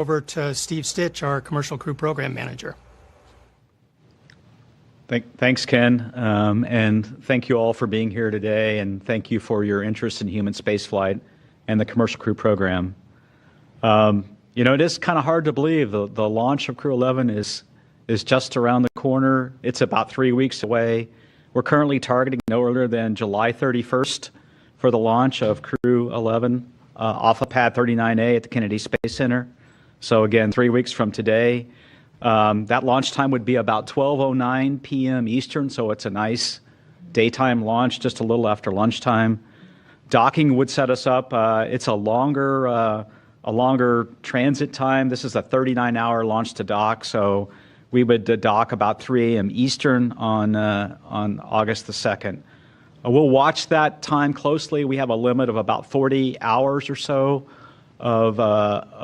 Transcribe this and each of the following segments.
Over to Steve Stitch, our Commercial Crew Program Manager. Thanks, Ken, and thank you all for being here today, and thank you for your interest in human spaceflight and the Commercial Crew Program. You know, it is kind of hard to believe the launch of Crew-11 is just around the corner. It's about 3 weeks away. We're currently targeting no earlier than July 31st for the launch of Crew-11 off of Pad 39A at the Kennedy Space Center. So again, 3 weeks from today. That launch time would be about 12:09 p.m. Eastern, so it's a nice daytime launch, just a little after lunchtime. Docking would set us up. It's a longer transit time. This is a 39-hour launch to dock, so we would dock about 3 a.m. Eastern on August the 2nd. We'll watch that time closely. We have a limit of about 40 hours or so of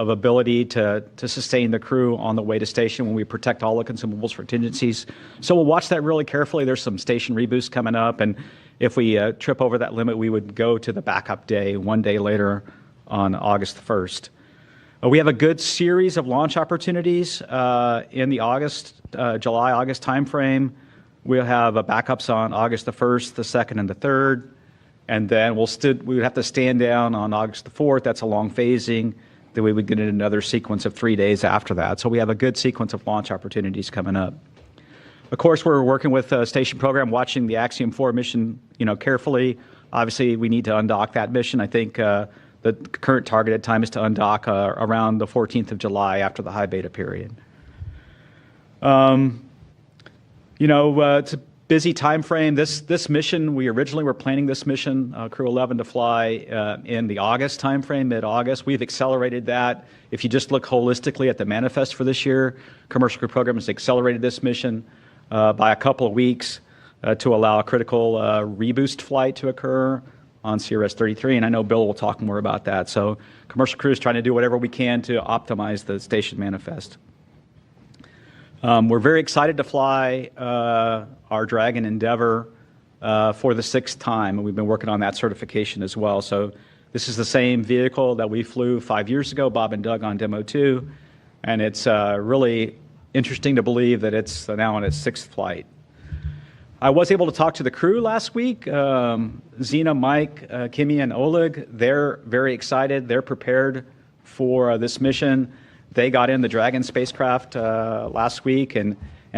ability to sustain the crew on the way to station when we protect all the consumables for contingencies. So we'll watch that really carefully. There's some station reboosts coming up, and if we trip over that limit, we would go to the backup day 1 day later on August 1st. We have a good series of launch opportunities in the July-August timeframe. We'll have backups on August the 1st, the 2nd, and the 3rd. And then we would have to stand down on August the 4th. That's a long phasing. Then we would get in another sequence of 3 days after that. So we have a good sequence of launch opportunities coming up. Of course, we're working with Station Program, watching the Axiom 4 mission, carefully. Obviously, we need to undock that mission. I think the current targeted time is to undock around the 14th of July after the high beta period. It's a busy time frame. This mission, we originally were planning this mission, Crew-11, to fly in the August time frame, mid-August. We've accelerated that. If you just look holistically at the manifest for this year, Commercial Crew Program has accelerated this mission by a couple of weeks to allow a critical reboost flight to occur on CRS-33, and I know Bill will talk more about that. So Commercial Crew is trying to do whatever we can to optimize the station manifest. We're very excited to fly our Dragon Endeavour for the 6th time, and we've been working on that certification as well. So this is the same vehicle that we flew 5 years ago, Bob and Doug on Demo 2, and it's really interesting to believe that it's now on its 6th flight. I was able to talk to the crew last week. Zena, Mike, Kimmy, and Oleg, they're very excited. They're prepared for this mission. They got in the Dragon spacecraft last week and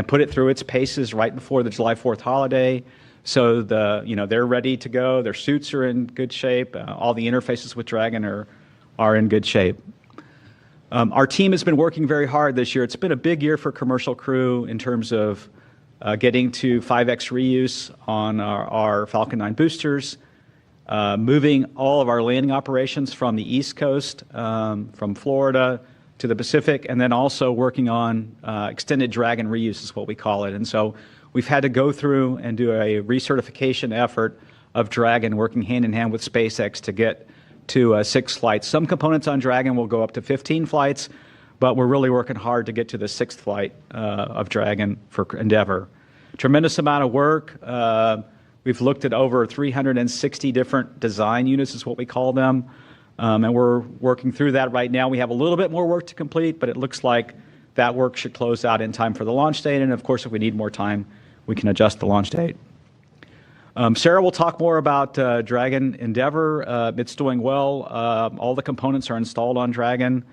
put it through its paces right before the July 4th holiday. So they're ready to go. Their suits are in good shape. All the interfaces with Dragon are in good shape. Our team has been working very hard this year. It's been a big year for Commercial Crew in terms of getting to 5x reuse on our Falcon 9 boosters, moving all of our landing operations from the East Coast, from Florida to the Pacific, and then also working on extended Dragon reuse is what we call it. And so we've had to go through and do a recertification effort of Dragon, working hand in hand with SpaceX to get to 6 flights. Some components on Dragon will go up to 15 flights, but we're really working hard to get to the 6th flight of Dragon for Endeavour. Tremendous amount of work. We've looked at over 360 different design units is what we call them. And we're working through that right now. We have a little bit more work to complete, but it looks like that work should close out in time for the launch date. And of course, if we need more time, we can adjust the launch date. Sarah will talk more about Dragon Endeavour. It's doing well. All the components are installed on Dragon.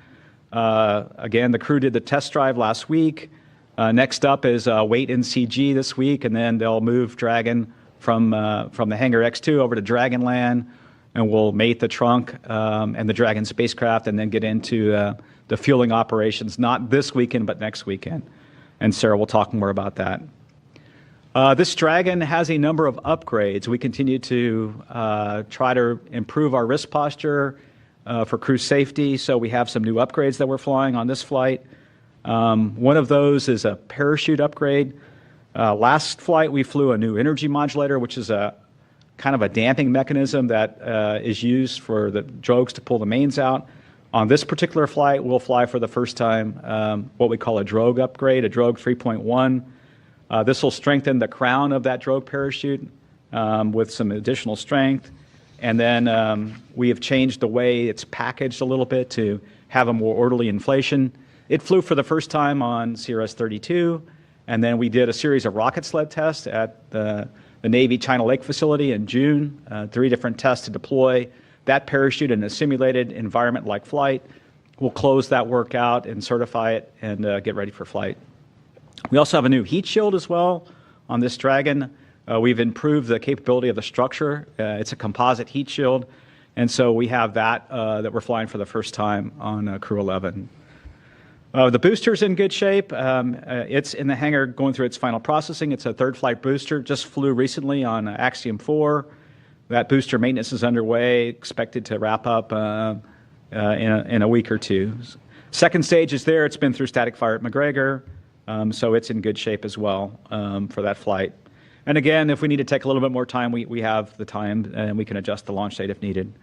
Again, the crew did the test drive last week. Next up is wait in CG this week, and then they'll move Dragon from the Hangar X2 over to Dragonland, and we'll mate the trunk and the Dragon spacecraft and then get into the fueling operations, not this weekend, but next weekend. And Sarah will talk more about that. This Dragon has a number of upgrades. We continue to try to improve our wrist posture for crew safety, so we have some new upgrades that we're flying on this flight. One of those is a parachute upgrade. Last flight, we flew a new energy modulator, which is a kind of a damping mechanism that is used for the drogues to pull the mains out. On this particular flight, we'll fly for the first time what we call a drogue upgrade, a drogue 3.1. This will strengthen the crown of that drogue parachute with some additional strength. And then we have changed the way it's packaged a little bit to have a more orderly inflation. It flew for the first time on CRS-32, and then we did a series of rocket sled tests at the Navy China Lake facility in June, 3 different tests to deploy that parachute in a simulated environment-like flight. We'll close that work out and certify it and get ready for flight. We also have a new heat shield as well on this Dragon. We've improved the capability of the structure. It's a composite heat shield, and so we have that that we're flying for the first time on Crew-11. The booster's in good shape. It's in the hangar going through its final processing. It's a 3rd flight booster, just flew recently on Axiom 4. That booster maintenance is underway, expected to wrap up in a week or 2. Second stage is there. It's been through static fire at McGregor, so it's in good shape as well for that flight. And again, if we need to take a little bit more time, we have the time, and we can adjust the launch date if needed.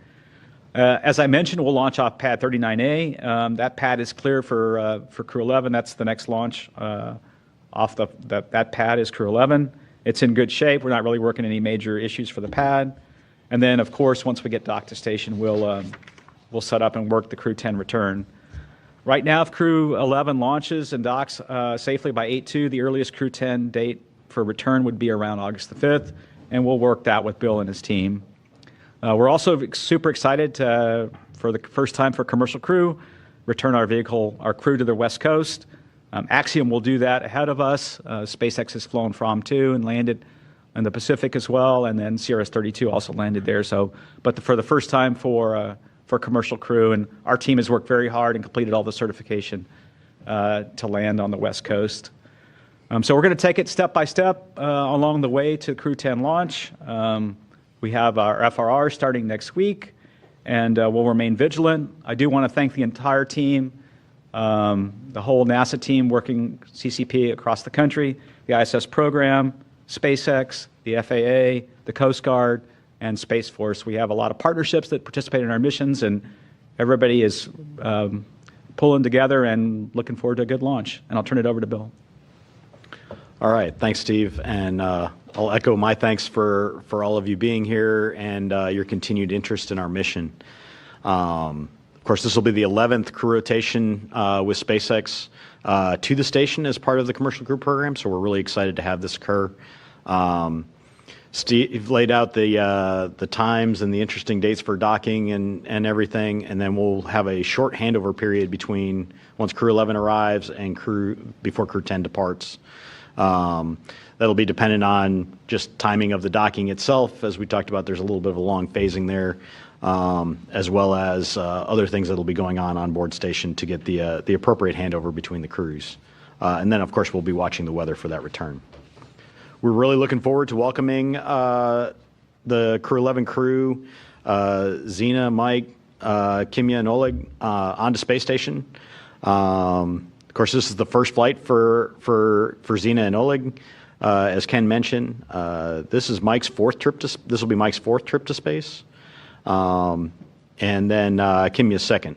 As I mentioned, we'll launch off pad 39A. That pad is clear for Crew-11. That's the next launch off that pad is Crew-11. It's in good shape. We're not really working any major issues for the pad. And then, of course, once we get docked to station, we'll set up and work the Crew-10 return. Right now, if Crew-11 launches and docks safely by 8/2, the earliest Crew-10 date for return would be around August the 5th, and we'll work that with Bill and his team. We're also super excited to, for the first time for Commercial Crew, return our crew to the West Coast. Axiom will do that ahead of us. SpaceX has flown from too and landed in the Pacific as well, and then CRS-32 also landed there. But for the first time for Commercial Crew, and our team has worked very hard and completed all the certification to land on the West Coast. So we're going to take it step by step along the way to Crew-10 launch. We have our FRR starting next week, and we'll remain vigilant. I do want to thank the entire team, the whole NASA team working CCP across the country, the ISS program, SpaceX, the FAA, the Coast Guard, and Space Force. We have a lot of partnerships that participate in our missions, and everybody is pulling together and looking forward to a good launch. And I'll turn it over to Bill. All right, thanks, Steve, and I'll echo my thanks for all of you being here and your continued interest in our mission. Of course, this will be the 11th crew rotation with SpaceX to the station as part of the Commercial Crew program, so we're really excited to have this occur. Steve laid out the times and the interesting dates for docking and everything, and then we'll have a short handover period between once Crew-11 arrives and before Crew-10 departs. That'll be dependent on just timing of the docking itself. As we talked about, there's a little bit of a long phasing there, as well as other things that'll be going on board station to get the appropriate handover between the crews. And then, of course, we'll be watching the weather for that return. We're really looking forward to welcoming the Crew-11 crew, Zena, Mike, Kimya, and Oleg onto space station. Of course, this is the first flight for Zena and Oleg. As Ken mentioned, this is Mike's fourth trip this will be Mike's 4th trip to space, and then Kimya's 2nd.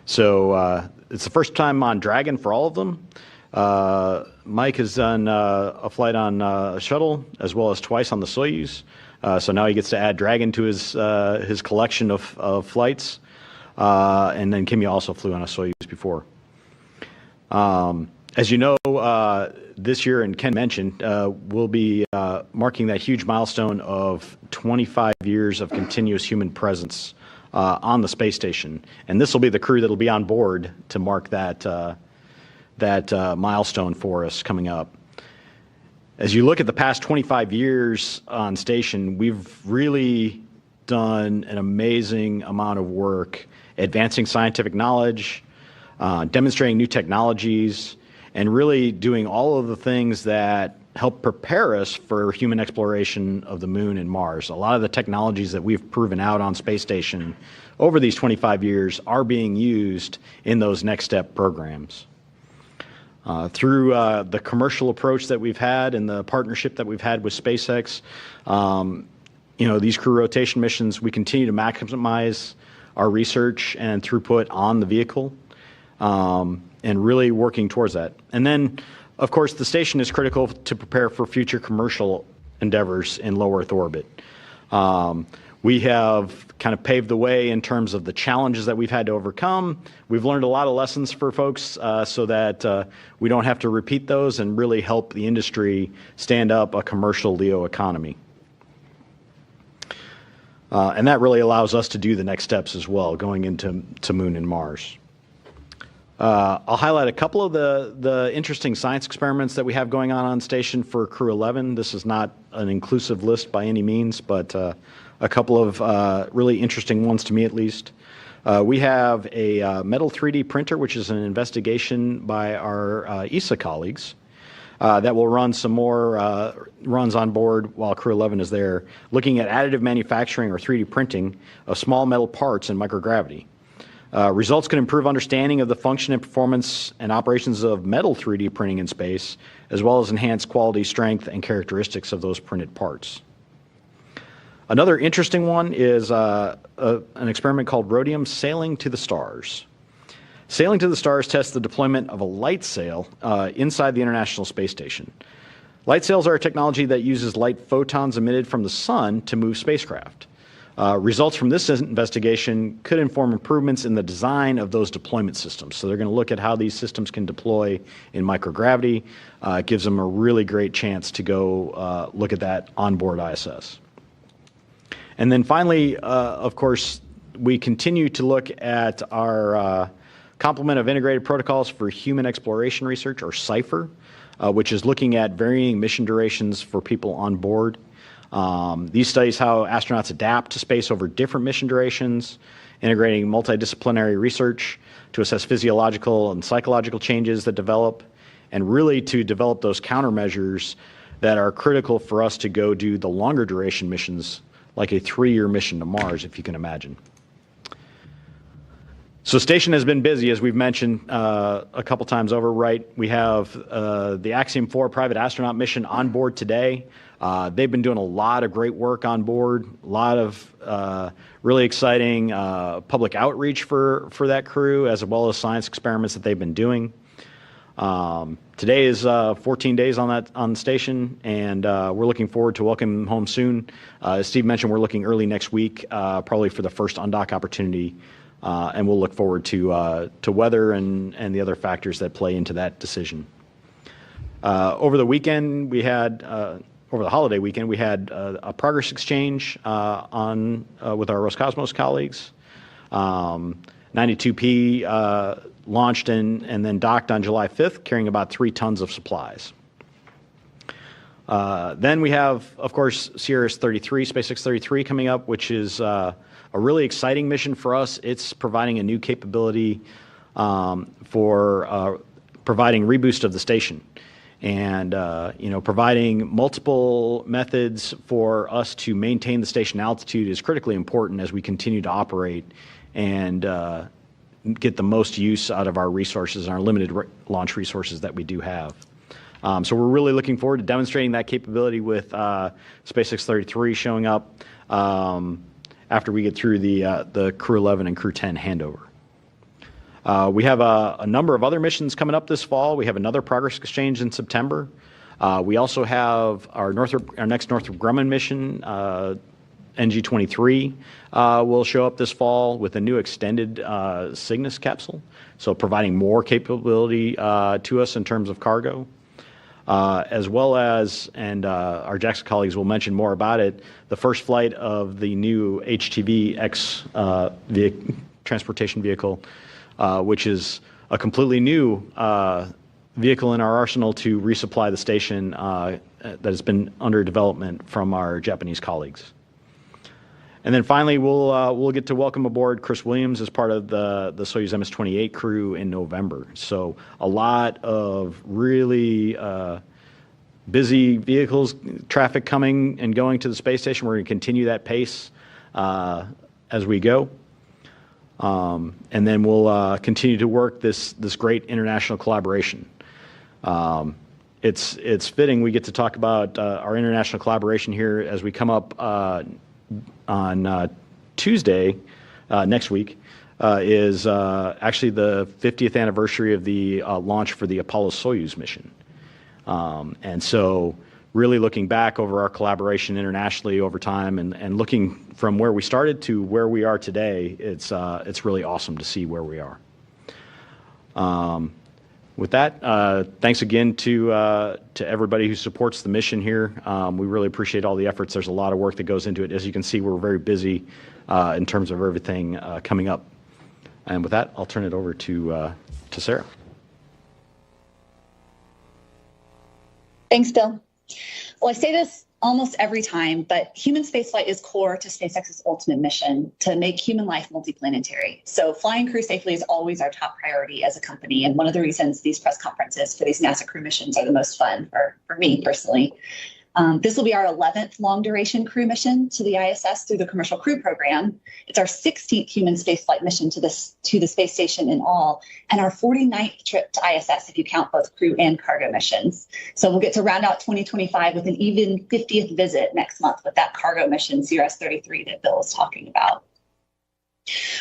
So it's the first time on Dragon for all of them. Mike has done a flight on a shuttle as well as twice on the Soyuz. So now he gets to add Dragon to his collection of flights. And then Kimya also flew on a Soyuz before. As you know, this year, and Ken mentioned, we'll be marking that huge milestone of 25 years of continuous human presence on the space station. And this will be the crew that will be on board to mark that milestone for us coming up. As you look at the past 25 years on station, we've really done an amazing amount of work advancing scientific knowledge, demonstrating new technologies, and really doing all of the things that help prepare us for human exploration of the moon and Mars. A lot of the technologies that we've proven out on space station over these 25 years are being used in those next step programs. Through the commercial approach that we've had and the partnership that we've had with SpaceX, these crew rotation missions, we continue to maximize our research and throughput on the vehicle, and really working towards that. And then, of course, the station is critical to prepare for future commercial endeavors in low Earth orbit. We have kind of paved the way in terms of the challenges that we've had to overcome. We've learned a lot of lessons for folks so that we don't have to repeat those and really help the industry stand up a commercial LEO economy. And that really allows us to do the next steps as well, going into Moon and Mars. I'll highlight a couple of the interesting science experiments that we have going on station for Crew-11. This is not an inclusive list by any means, but a couple of really interesting ones to me at least. We have a metal 3D printer, which is an investigation by our ESA colleagues that will run some more runs on board while Crew-11 is there, looking at additive manufacturing or 3D printing of small metal parts in microgravity. Results can improve understanding of the function and performance and operations of metal 3D printing in space, as well as enhance quality, strength, and characteristics of those printed parts. Another interesting one is an experiment called Rhodium Sailing to the Stars. Sailing to the Stars tests the deployment of a light sail inside the International Space Station. Light sails are a technology that uses light photons emitted from the sun to move spacecraft. Results from this investigation could inform improvements in the design of those deployment systems. So they're going to look at how these systems can deploy in microgravity. It gives them a really great chance to go look at that onboard ISS. And then finally, of course, we continue to look at our complement of integrated protocols for human exploration research, or CIPHER, which is looking at varying mission durations for people on board. These studies how astronauts adapt to space over different mission durations, integrating multidisciplinary research to assess physiological and psychological changes that develop, and really to develop those countermeasures that are critical for us to go do the longer duration missions, like a 3-year mission to Mars, if you can imagine. So station has been busy, as we've mentioned a couple times over, right? We have the Axiom 4 private astronaut mission on board today. They've been doing a lot of great work on board, a lot of really exciting public outreach for that crew, as well as science experiments that they've been doing. Today is 14 days on station, and we're looking forward to welcoming them home soon. As Steve mentioned, we're looking early next week, probably for the first undock opportunity, and we'll look forward to weather and the other factors that play into that decision. Over the weekend, we had over the holiday weekend, we had a progress exchange with our Roscosmos colleagues. 92P launched and then docked on July 5th, carrying about 3 tons of supplies. Then we have, of course, Sirius 33, SpaceX 33 coming up, which is a really exciting mission for us. It's providing a new capability for providing reboost of the station, and providing multiple methods for us to maintain the station altitude is critically important as we continue to operate and get the most use out of our resources and our limited launch resources that we do have. So we're really looking forward to demonstrating that capability with SpaceX 33 showing up after we get through the Crew-11 and Crew-10 handover. We have a number of other missions coming up this fall. We have another progress exchange in September. We also have our next Northrop Grumman mission, NG-23, will show up this fall with a new extended Cygnus capsule, so providing more capability to us in terms of cargo. As well as, and our JAXA colleagues will mention more about it, the first flight of the new HTV-X transportation vehicle, which is a completely new vehicle in our arsenal to resupply the station that has been under development from our Japanese colleagues. And then finally, we'll get to welcome aboard Chris Williams as part of the Soyuz MS-28 crew in November. So a lot of really busy vehicles, traffic coming and going to the space station. We're going to continue that pace as we go. And then we'll continue to work this great international collaboration. It's fitting we get to talk about our international collaboration here as we come up on Tuesday next week is actually the 50th anniversary of the launch for the Apollo-Soyuz mission. And so really looking back over our collaboration internationally over time and looking from where we started to where we are today, it's really awesome to see where we are. With that, thanks again to everybody who supports the mission here. We really appreciate all the efforts. There's a lot of work that goes into it. As you can see, we're very busy in terms of everything coming up. And with that, I'll turn it over to Sarah. Thanks, Bill. Well, I say this almost every time, but human spaceflight is core to SpaceX's ultimate mission to make human life multiplanetary. So flying crew safely is always our top priority as a company. And one of the reasons these press conferences for these NASA crew missions are the most fun for me personally. This will be our 11th long-duration crew mission to the ISS through the Commercial Crew Program. It's our 16th human spaceflight mission to the space station in all, and our 49th trip to ISS if you count both crew and cargo missions. So we'll get to round out 2025 with an even 50th visit next month with that cargo mission, CRS-33, that Bill was talking about.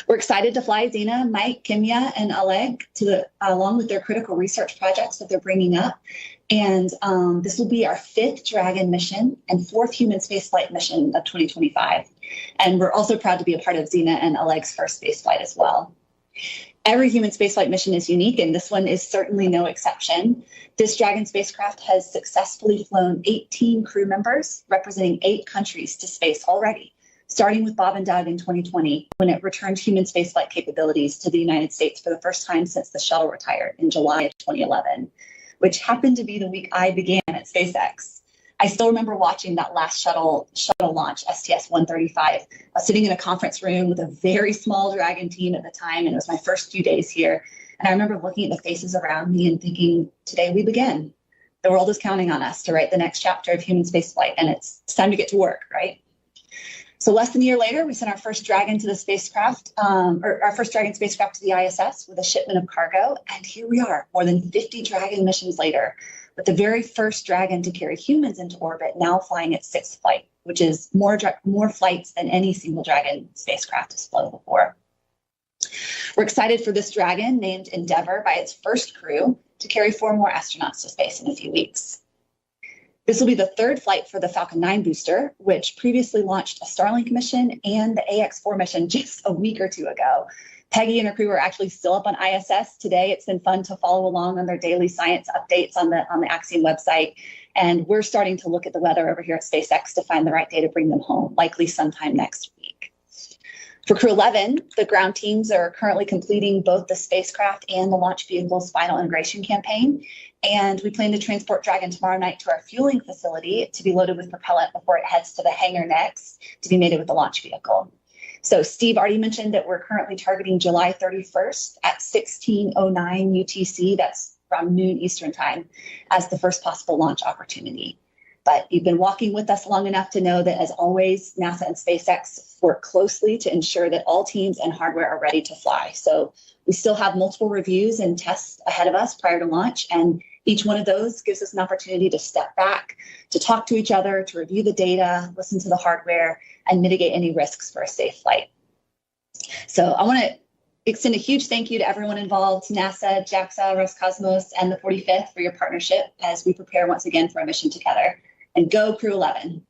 We're excited to fly Zena, Mike, Kimya, and Oleg along with their critical research projects that they're bringing up. And this will be our 5th Dragon mission and 4th human spaceflight mission of 2025. And we're also proud to be a part of Zena and Oleg's first spaceflight as well. Every human spaceflight mission is unique, and this one is certainly no exception. This Dragon spacecraft has successfully flown 18 crew members, representing 8 countries to space already, starting with Bob and Doug in 2020, when it returned human spaceflight capabilities to the United States for the first time since the shuttle retired in July of 2011, which happened to be the week I began at SpaceX. I still remember watching that last shuttle launch, STS-135. I was sitting in a conference room with a very small Dragon team at the time, and it was my first few days here. And I remember looking at the faces around me and thinking, today we begin. The world is counting on us to write the next chapter of human spaceflight, and it's time to get to work, right? So less than a year later, we sent our first Dragon to the spacecraft, or our first Dragon spacecraft to the ISS with a shipment of cargo. And here we are, more than 50 Dragon missions later, with the very first Dragon to carry humans into orbit now flying its 6th flight, which is more flights than any single Dragon spacecraft has flown before. We're excited for this Dragon, named Endeavour by its first crew, to carry 4 more astronauts to space in a few weeks. This will be the 3rd flight for the Falcon 9 booster, which previously launched a Starlink mission and the AX-4 mission just a week or 2 ago. Peggy and her crew are actually still up on ISS today. It's been fun to follow along on their daily science updates on the Axiom website. And we're starting to look at the weather over here at SpaceX to find the right day to bring them home, likely sometime next week. For Crew-11, the ground teams are currently completing both the spacecraft and the launch vehicle's final integration campaign. And we plan to transport Dragon tomorrow night to our fueling facility to be loaded with propellant before it heads to the hangar next to be mated with the launch vehicle. So Steve already mentioned that we're currently targeting July 31st at 16:09 UTC, that's around noon Eastern time, as the first possible launch opportunity. But you've been walking with us long enough to know that, as always, NASA and SpaceX work closely to ensure that all teams and hardware are ready to fly. So we still have multiple reviews and tests ahead of us prior to launch, and each one of those gives us an opportunity to step back, to talk to each other, to review the data, listen to the hardware, and mitigate any risks for a safe flight. So I want to extend a huge thank you to everyone involved, NASA, JAXA, Roscosmos, and the 45th for your partnership as we prepare once again for a mission together. And go Crew-11.